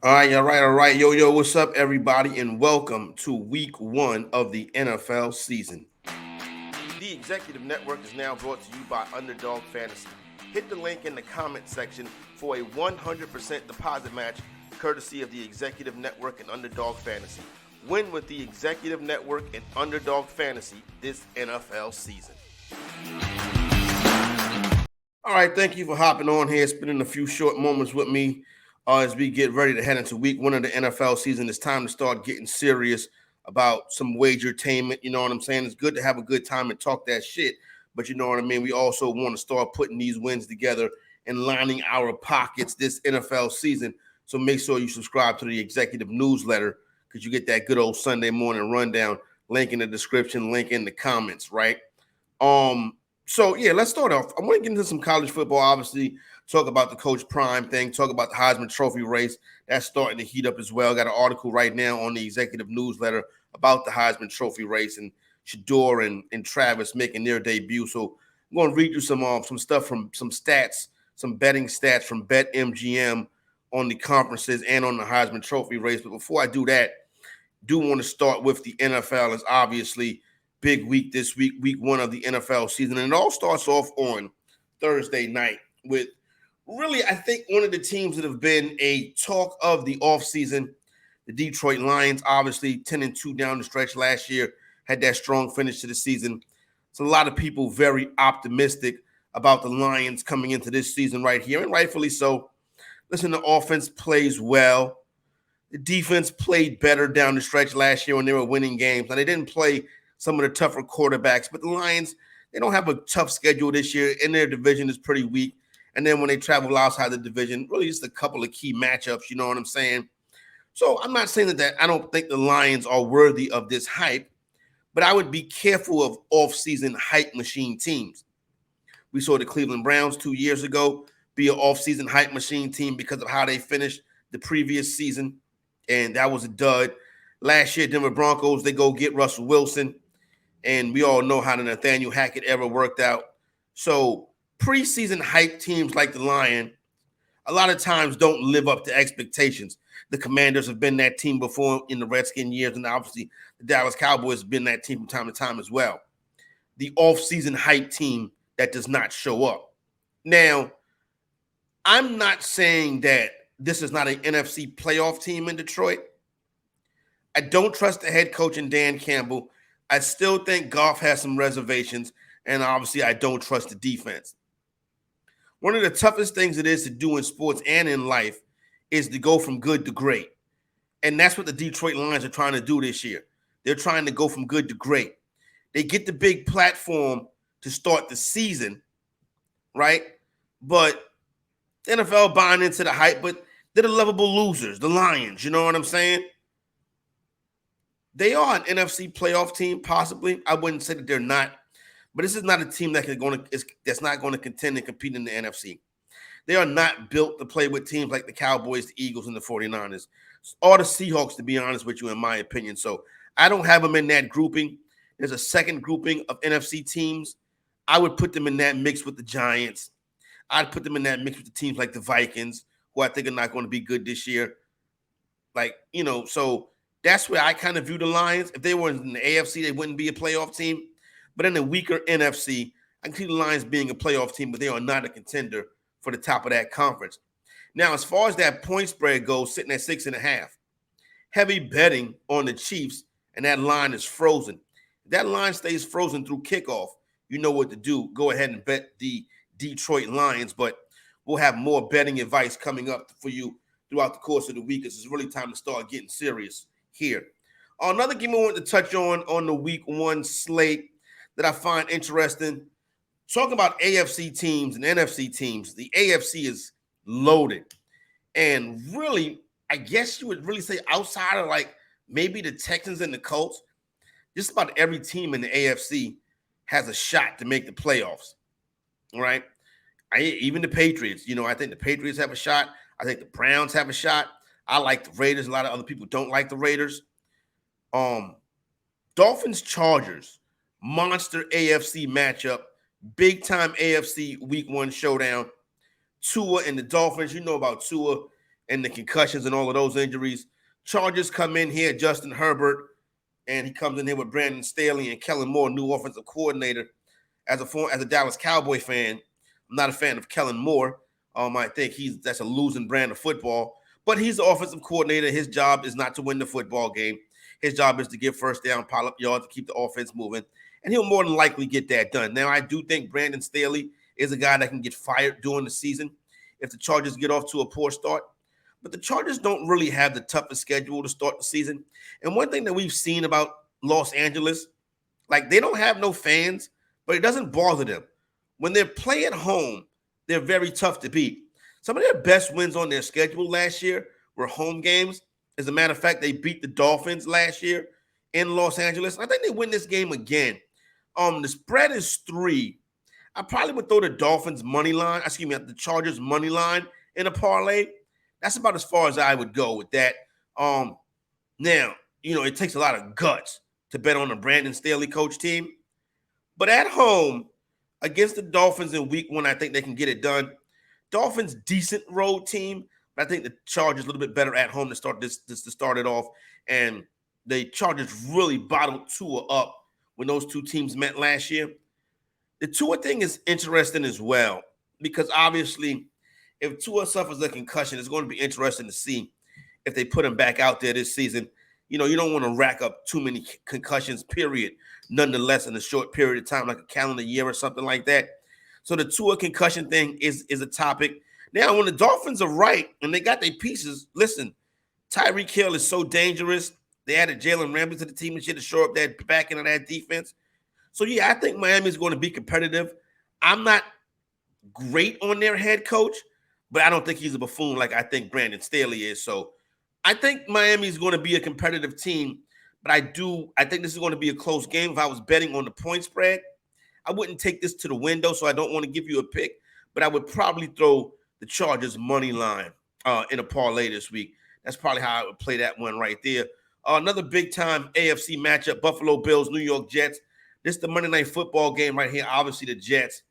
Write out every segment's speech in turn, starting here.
All right. Yo, what's up, everybody, and welcome to week one of the NFL season. The Executive Network is now brought to you by Underdog Fantasy. Hit the link in the comment section for a 100% deposit match, courtesy of the Executive Network and Underdog Fantasy. Win with the Executive Network and Underdog Fantasy this NFL season. All right, thank you for hopping on here, spending a few short moments with me as we get ready to head into week one of the NFL season. It's time to start getting serious about some wagertainment. You know what I'm saying? It's good to have a good time and talk that shit, but you know what I mean? We also want to start putting these wins together and lining our pockets this NFL season. So make sure you subscribe to the executive newsletter because you get that good old Sunday morning rundown. Link in the description, link in the comments, right? So yeah, let's start off. I want to get into some college football, obviously, talk about the Coach Prime thing, talk about the Heisman Trophy race. That's starting to heat up as well. Got an article right now on the executive newsletter about the Heisman Trophy race and Shador and Travis making their debut. So I'm going to read you some stuff from some stats, some betting stats from Bet MGM on the conferences and on the Heisman Trophy race. But before I do that, do want to start with the NFL. As obviously big week this week one of the NFL season. And it all starts off on Thursday night with really, I think, one of the teams that have been a talk of the offseason, the Detroit Lions, obviously 10-2 down the stretch last year, had that strong finish to the season. So a lot of people very optimistic about the Lions coming into this season right here, and rightfully so. Listen, the offense plays well. The defense played better down the stretch last year when they were winning games. Now, they didn't play some of the tougher quarterbacks, but the Lions, they don't have a tough schedule this year, and their division is pretty weak. And then when they travel outside the division, really just a couple of key matchups, you know what I'm saying? So I'm not saying that I don't think the Lions are worthy of this hype, but I would be careful of off-season hype machine teams. We saw the Cleveland Browns 2 years ago be an off-season hype machine team because of how they finished the previous season, and that was a dud. Last year, Denver Broncos, they go get Russell Wilson, and we all know how the Nathaniel Hackett era worked out. So preseason hype teams like the Lion a lot of times don't live up to expectations. The Commanders have been that team before in the Redskin years, and obviously the Dallas Cowboys have been that team from time to time as well. The off-season hype team that does not show up. Now, I'm not saying that this is not an NFC playoff team in Detroit. I don't trust the head coach in Dan Campbell. I still think Goff has some reservations, and obviously I don't trust the defense. One of the toughest things it is to do in sports and in life is to go from good to great. And that's what the Detroit Lions are trying to do this year. They're trying to go from good to great. They get the big platform to start the season, right? But the NFL buying into the hype, but they're the lovable losers, the Lions, you know what I'm saying? They are an NFC playoff team, possibly. I wouldn't say that they're not, but this is not a team that's not going to contend and compete in the NFC. They are not built to play with teams like the Cowboys, the Eagles, and the 49ers, or the Seahawks, to be honest with you, in my opinion. So I don't have them in that grouping. There's a second grouping of NFC teams. I would put them in that mix with the Giants. I'd put them in that mix with the teams like the Vikings, who I think are not going to be good this year. So that's where I kind of view the Lions. If they were in the AFC, they wouldn't be a playoff team. But in the weaker NFC, I can see the Lions being a playoff team, but they are not a contender for the top of that conference. Now, as far as that point spread goes, sitting at 6.5, heavy betting on the Chiefs, and that line is frozen. If that line stays frozen through kickoff, you know what to do. Go ahead and bet the Detroit Lions, but we'll have more betting advice coming up for you throughout the course of the week. It's really time to start getting serious here. Another game I wanted to touch on the week one slate that I find interesting, talking about AFC teams and NFC teams, the AFC is loaded. And really, I guess you would really say outside of like maybe the Texans and the Colts, just about every team in the AFC has a shot to make the playoffs, right? Even the Patriots, I think the Patriots have a shot. I think the Browns have a shot. I like the Raiders. A lot of other people don't like the Raiders. Dolphins, Chargers, monster AFC matchup, big time AFC week one showdown. Tua and the Dolphins, you know about Tua. and the concussions and all of those injuries. Chargers come in here, Justin Herbert, and he comes in here with Brandon Staley and Kellen Moore, new offensive coordinator. As a Dallas Cowboy fan, I'm not a fan of Kellen Moore. I think that's a losing brand of football. But he's the offensive coordinator. His job is not to win the football game. His job is to get first down, pile up yards, to keep the offense moving. And he'll more than likely get that done. Now, I do think Brandon Staley is a guy that can get fired during the season if the Chargers get off to a poor start. But the Chargers don't really have the toughest schedule to start the season. And one thing that we've seen about Los Angeles, like they don't have no fans, but it doesn't bother them. When they play at home, they're very tough to beat. Some of their best wins on their schedule last year were home games. As a matter of fact, they beat the Dolphins last year in Los Angeles. I think they win this game again. The spread is 3. I probably would throw the the Chargers money line in a parlay. That's about as far as I would go with that. Now, it takes a lot of guts to bet on a Brandon Staley coach team. But at home, against the Dolphins in week 1, I think they can get it done. Dolphins, decent road team, but I think the Chargers a little bit better at home to start to start it off. And the Chargers really bottled Tua up when those two teams met last year. The Tua thing is interesting as well, because obviously if Tua suffers a concussion, it's going to be interesting to see if they put him back out there this season. You don't want to rack up too many concussions, period, nonetheless, in a short period of time, like a calendar year or something like that. So the Tua concussion thing is a topic. Now, when the Dolphins are right and they got their pieces, listen, Tyreek Hill is so dangerous. They added Jalen Ramsey to the team and shit to shore up that back end of that defense. So, yeah, I think Miami is going to be competitive. I'm not great on their head coach, but I don't think he's a buffoon like I think Brandon Staley is. So I think Miami is going to be a competitive team, but I think this is going to be a close game. If I was betting on the point spread, I wouldn't take this to the window, so I don't want to give you a pick, but I would probably throw the Chargers money line in a parlay this week. That's probably how I would play that one right there. Another big-time AFC matchup, Buffalo Bills, New York Jets. This is the Monday Night Football game right here. Obviously, the Jets,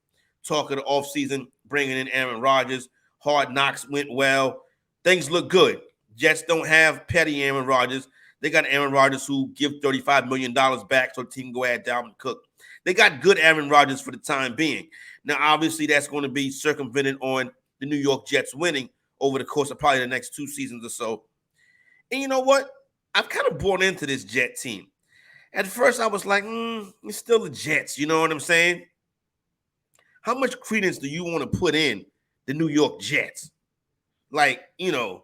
talk of the offseason, bringing in Aaron Rodgers. Hard Knocks went well. Things look good. Jets don't have petty Aaron Rodgers. They got Aaron Rodgers who give $35 million back so the team can go ahead Dalvin Cook. They got good Aaron Rodgers for the time being. Now, obviously, that's going to be circumvented on the New York Jets winning over the course of probably the next 2 seasons or so. And you know what? I've kind of bought into this Jet team. At first, I was like, it's still the Jets. You know what I'm saying? How much credence do you want to put in the New York Jets? Like, when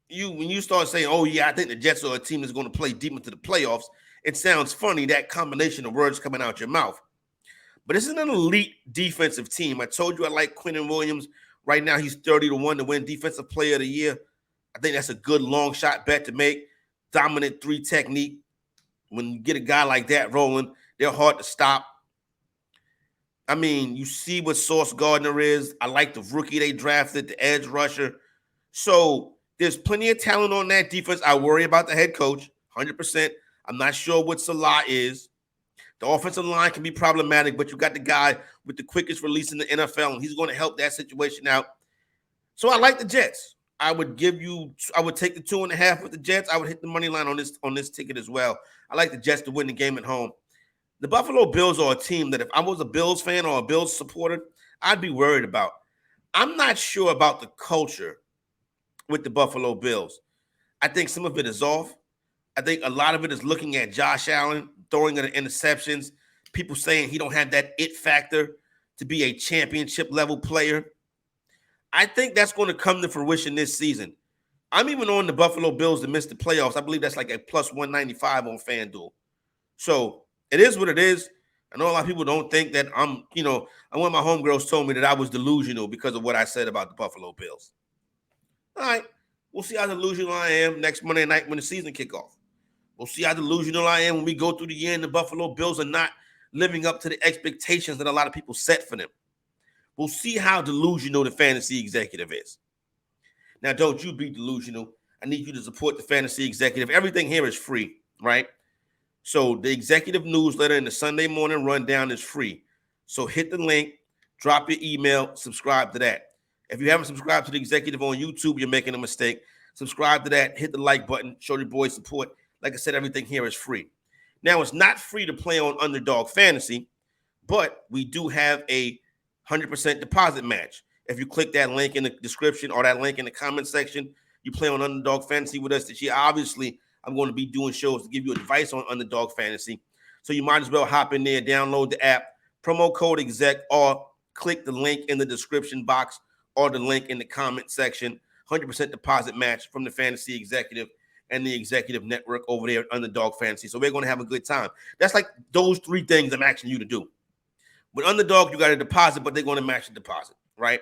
you start saying, oh, yeah, I think the Jets are a team that's going to play deep into the playoffs, it sounds funny, that combination of words coming out your mouth. But this is an elite defensive team. I told you I like Quinnen Williams. Right now, he's 30-1 to win Defensive Player of the Year. I think that's a good long shot bet to make. Dominant 3 technique. When you get a guy like that rolling, they're hard to stop. I mean, you see what Sauce Gardner is. I like the rookie they drafted, the edge rusher. So there's plenty of talent on that defense. I worry about the head coach, 100%. I'm not sure what Salah is. The offensive line can be problematic, but you got the guy with the quickest release in the NFL, and he's going to help that situation out. So I like the Jets. I would take the 2.5 with the Jets. I would hit the money line on this ticket as well. I like the Jets to win the game at home. The Buffalo Bills are a team that if I was a Bills fan or a Bills supporter, I'd be worried about. I'm not sure about the culture with the Buffalo Bills. I think some of it is off. I think a lot of it is looking at Josh Allen, throwing at interceptions, people saying he don't have that it factor to be a championship level player. I think that's going to come to fruition this season. I'm even on the Buffalo Bills to miss the playoffs. I believe that's like a plus 195 on FanDuel. So it is what it is. I know a lot of people don't think that one of my homegirls told me that I was delusional because of what I said about the Buffalo Bills. All right. We'll see how delusional I am next Monday night when the season kickoff. We'll see how delusional I am when we go through the year and the Buffalo Bills are not living up to the expectations that a lot of people set for them. We'll see how delusional the fantasy executive is. Now, don't you be delusional. I need you to support the fantasy executive. Everything here is free, right? So the executive newsletter and the Sunday morning rundown is free. So hit the link, drop your email, subscribe to that. If you haven't subscribed to the Executive on YouTube, you're making a mistake. Subscribe to that. Hit the like button. Show your boys support. Like I said, everything here is free. Now, it's not free to play on Underdog Fantasy, but we do have a 100% deposit match. If you click that link in the description or that link in the comment section, you play on Underdog Fantasy with us this year. Obviously, I'm going to be doing shows to give you advice on Underdog Fantasy. So you might as well hop in there, download the app, promo code exec, or click the link in the description box or the link in the comment section. 100% deposit match from the Fantasy Executive and the Executive Network over there at Underdog Fantasy. So we're going to have a good time. That's like those three things I'm asking you to do. With Underdog, you got a deposit, but they're going to match the deposit, right?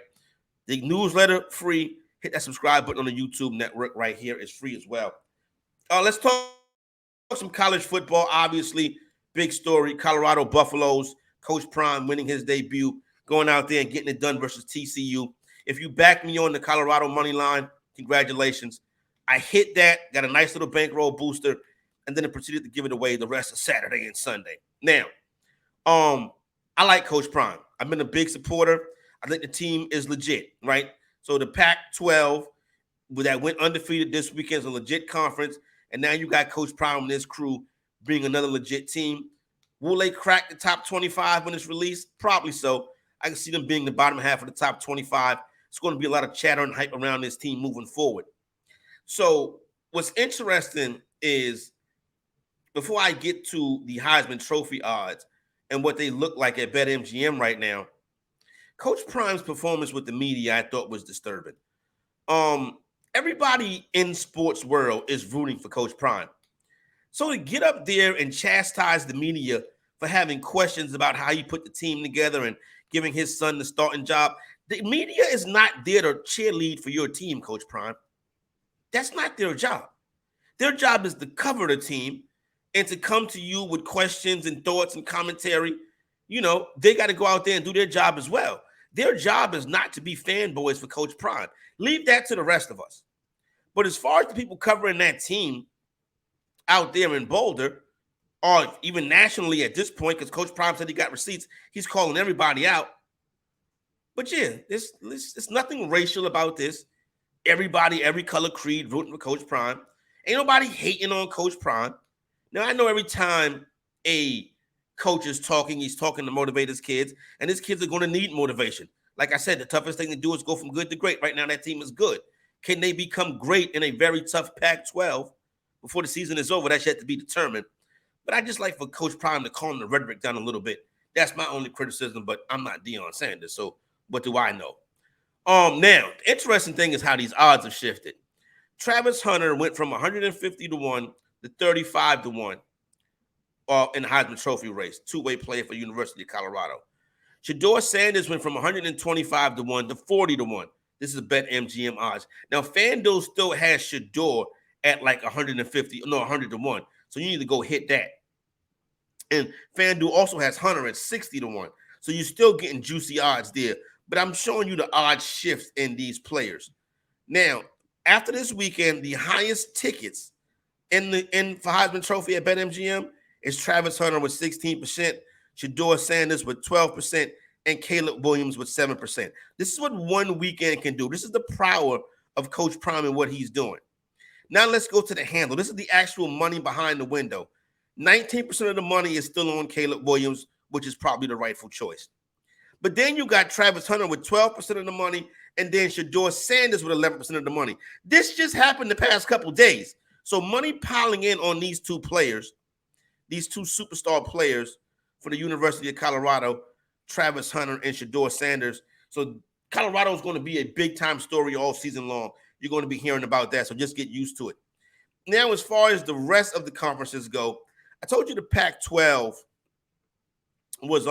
The newsletter, free. Hit that subscribe button on the YouTube network right here. It's free as well. Let's talk some college football. Obviously, big story. Colorado Buffaloes, Coach Prime winning his debut, going out there and getting it done versus TCU. If you back me on the Colorado money line, congratulations. I hit that, got a nice little bankroll booster, and then I proceeded to give it away the rest of Saturday and Sunday. Now, I like Coach Prime. I've been a big supporter. I think the team is legit, right? So the Pac-12 that went undefeated this weekend is a legit conference, and now you got Coach Prime and his crew being another legit team. Will they crack the top 25 when it's released? Probably so. I can see them being the bottom half of the top 25. It's going to be a lot of chatter and hype around this team moving forward. So what's interesting is, before I get to the Heisman Trophy odds and what they look like at Bet MGM right now, Coach Prime's performance with the media I thought was disturbing. Everybody in sports world is rooting for Coach Prime. So to get up there and chastise the media for having questions about how he put the team together and giving his son the starting job, the media is not there to cheerlead for your team, Coach Prime. That's not their job. Their job is to cover the team and to come to you with questions and thoughts and commentary. You know, they got to go out there and do their job as well. Their job is not to be fanboys for Coach Prime. Leave that to the rest of us. But as far as the people covering that team out there in Boulder, or even nationally at this point, because Coach Prime said he got receipts, he's calling everybody out. But yeah, it's nothing racial about this. Everybody, every color, creed, rooting for Coach Prime. Ain't nobody hating on Coach Prime. Now, I know every time a coach is talking, he's talking to motivate his kids, and his kids are going to need motivation. Like I said, the toughest thing to do is go from good to great. Right now, that team is good. Can they become great in a very tough Pac-12 before the season is over? That's yet to be determined. But I just like for Coach Prime to calm the rhetoric down a little bit. That's my only criticism, but I'm not Deion Sanders, so what do I know? Now, the interesting thing is how these odds have shifted. Travis Hunter went from 150 to 1 to 35 to 1 in the Heisman Trophy race, two-way player for University of Colorado. Shedeur Sanders went from 125 to 1 to 40 to 1. This is Bet MGM odds. Now, FanDuel still has Shedeur at like 100 to 1. So you need to go hit that. And FanDuel also has Hunter at 60 to 1. So you're still getting juicy odds there. But I'm showing you the odd shifts in these players. Now, after this weekend, the highest tickets in for Heisman Trophy at BetMGM is Travis Hunter with 16%, Shedeur Sanders with 12%, and Caleb Williams with 7%. This is what one weekend can do. This is the power of Coach Prime and what he's doing. Now let's go to the handle. This is the actual money behind the window. 19% of the money is still on Caleb Williams, which is probably the rightful choice. But then you got Travis Hunter with 12% of the money, and then Shedeur Sanders with 11% of the money. This just happened the past couple days. So money piling in on these two players, these two superstar players for the University of Colorado, Travis Hunter and Shedeur Sanders. So Colorado is going to be a big-time story all season long. You're going to be hearing about that, so just get used to it. Now, as far as the rest of the conferences go, I told you the Pac-12 was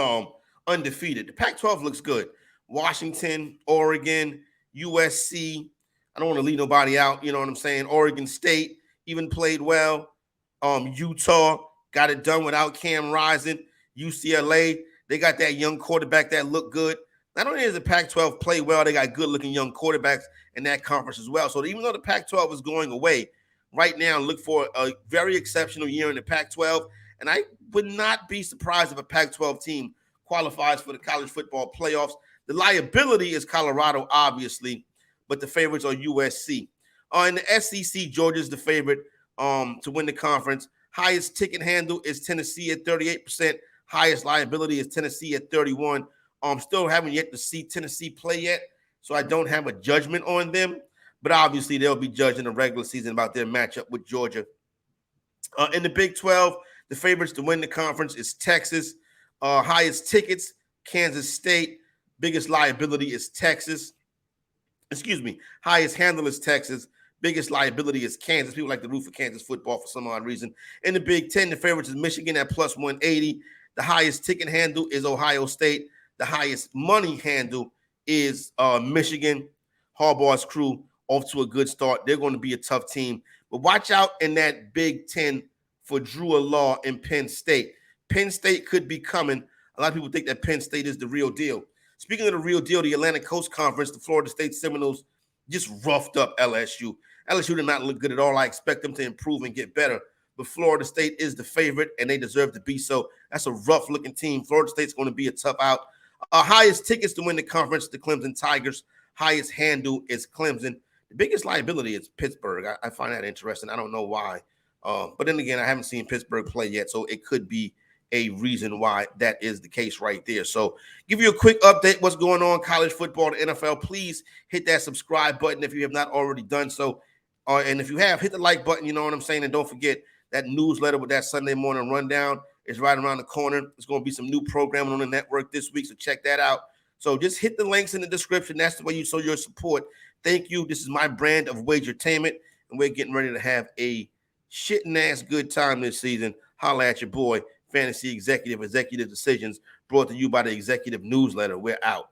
undefeated. The Pac-12 looks good. Washington, Oregon, USC. I don't want to leave nobody out. You know what I'm saying? Oregon State even played well. Utah got it done without Cam Rising. UCLA, they got that young quarterback that looked good. Not only does the Pac-12 play well, they got good-looking young quarterbacks in that conference as well. So even though the Pac-12 is going away, right now look for a very exceptional year in the Pac-12. And I would not be surprised if a Pac-12 team qualifies for the college football playoffs. The liability is Colorado, obviously, but the favorites are USC. In the SEC, Georgia's the favorite to win the conference. Highest ticket handle is Tennessee at 38%. Highest liability is Tennessee at 31%. Still haven't yet to see Tennessee play yet, so I don't have a judgment on them. But obviously, they'll be judged in the regular season about their matchup with Georgia. In the Big 12, the favorites to win the conference is Texas. Highest tickets, Kansas State. Biggest liability is Texas. Highest handle is Texas. Biggest liability is Kansas. People like to root for Kansas football for some odd reason. In the Big 10, the favorites is Michigan at plus 180. The highest ticket handle is Ohio State. The highest money handle is Michigan. Harbaugh's crew off to a good start. They're going to be a tough team. But watch out in that Big 10 for Drew Law in Penn State. Penn State could be coming. A lot of people think that Penn State is the real deal. Speaking of the real deal, the Atlantic Coast Conference, the Florida State Seminoles just roughed up LSU. LSU did not look good at all. I expect them to improve and get better. But Florida State is the favorite, and they deserve to be so. That's a rough-looking team. Florida State's going to be a tough out. Highest tickets to win the conference, the Clemson Tigers. Highest handle is Clemson. The biggest liability is Pittsburgh. I find that interesting. I don't know why. But then again, I haven't seen Pittsburgh play yet, so it could be a reason why that is the case right there. So give you a quick update what's going on college football, the NFL. Please hit that subscribe button if you have not already done so. And if you have, hit the like button, you know what I'm saying? And don't forget that newsletter with that Sunday morning rundown is right around the corner. There's going to be some new programming on the network this week, so check that out. So just hit the links in the description. That's the way you show your support. Thank you. This is my brand of wagertainment, and we're getting ready to have a shitting-ass good time this season. Holla at your boy, Fantasy Executive Decisions, brought to you by the Executive Newsletter. We're out.